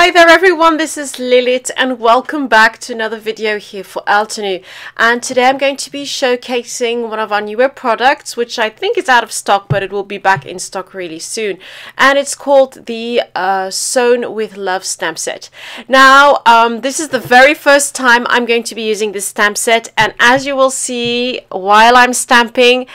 Hi there everyone, this is Lilith and welcome back to another video here for Altenew. And today I'm going to be showcasing one of our newer products, which I think is out of stock, but it will be back in stock really soon. And it's called the Sewn with Love stamp set. Now, this is the very first time I'm going to be using this stamp set, and as you will see while I'm stamping,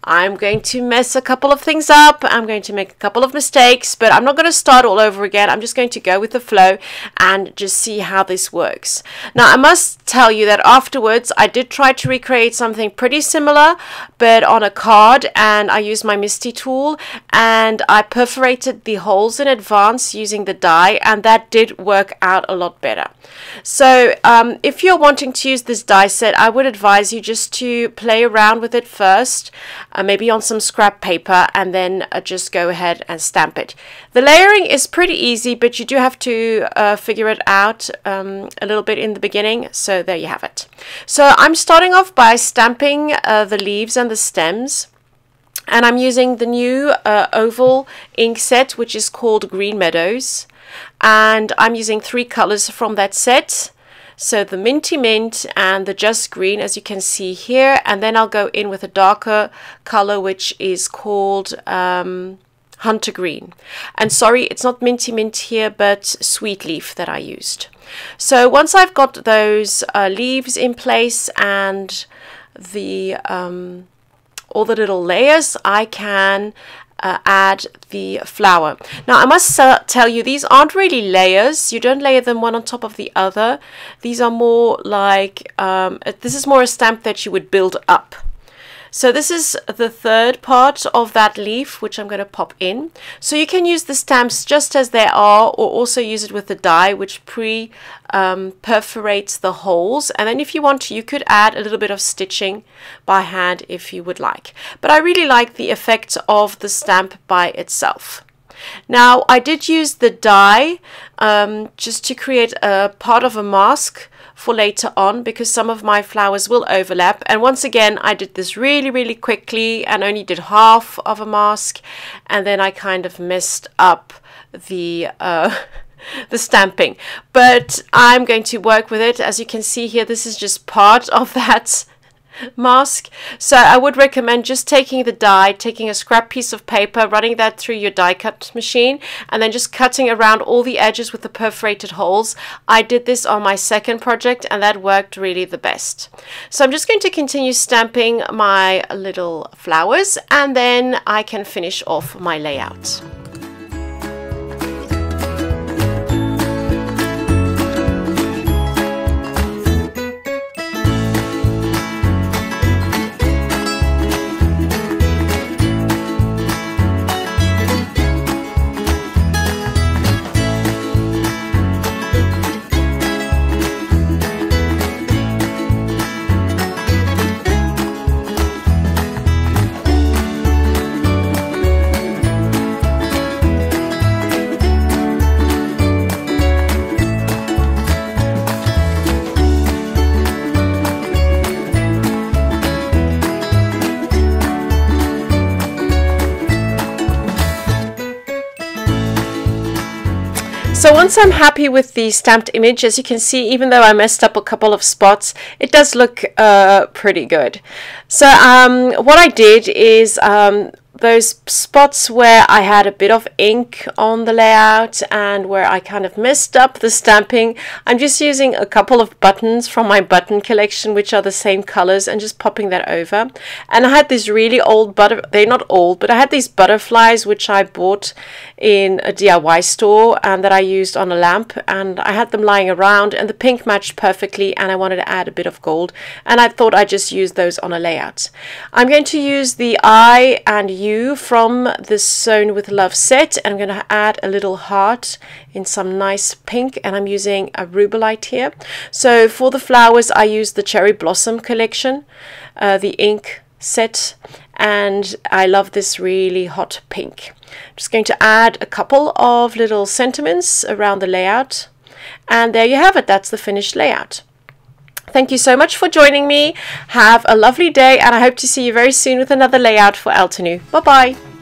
I'm going to mess a couple of things up. I'm going to make a couple of mistakes, but I'm not going to start all over again. I'm just going to go with the flow and just see how this works. Now, I must tell you that afterwards I did try to recreate something pretty similar, but on a card, and I used my MISTI tool and I perforated the holes in advance using the die, and that did work out a lot better. So if you're wanting to use this die set, I would advise you just to play around with it first. Maybe on some scrap paper, and then just go ahead and stamp it. The layering is pretty easy, but you do have to figure it out a little bit in the beginning. So there you have it. So I'm starting off by stamping the leaves and the stems, and I'm using the new oval ink set, which is called Green Meadows, and I'm using 3 colors from that set. So the Minty Mint and the Just Green, as you can see here, and then I'll go in with a darker color which is called Hunter Green. And sorry, it's not Minty Mint here, but Sweet Leaf that I used. So once I've got those leaves in place and the all the little layers, I can add the flower. Now I must tell you, these aren't really layers. You don't layer them one on top of the other. These are more like this is more a stamp that you would build up. So this is the third part of that leaf, which I'm going to pop in. So you can use the stamps just as they are, or also use it with the die, which perforates the holes. And then if you want to, you could add a little bit of stitching by hand if you would like. But I really like the effect of the stamp by itself. Now, I did use the die just to create a part of a mask for later on, because some of my flowers will overlap. And once again, I did this really quickly and only did half of a mask, and then I kind of messed up the the stamping. But I'm going to work with it. As you can see here, this is just part of that mask. So I would recommend just taking the die, taking a scrap piece of paper, running that through your die cut machine, and then just cutting around all the edges with the perforated holes. I did this on my second project and that worked really the best. So I'm just going to continue stamping my little flowers, and then I can finish off my layout. So once I'm happy with the stamped image, as you can see, even though I messed up a couple of spots, it does look pretty good. So what I did is those spots where I had a bit of ink on the layout and where I kind of messed up the stamping, I'm just using a couple of buttons from my button collection, which are the same colors, and just popping that over. And I had these really old they're not old, but I had these butterflies which I bought in a DIY store and that I used on a lamp, and I had them lying around, and the pink matched perfectly, and I wanted to add a bit of gold, and I thought I'd just use those on a layout. I'm going to use the I and U from the Sewn with Love set, and I'm going to add a little heart in some nice pink, and I'm using a rubelite here. So for the flowers, I used the Cherry Blossom collection, the ink set, and I love this really hot pink. I'm just going to add a couple of little sentiments around the layout, and there you have it. That's the finished layout. Thank you so much for joining me. Have a lovely day, and I hope to see you very soon with another layout for Altenew. Bye bye.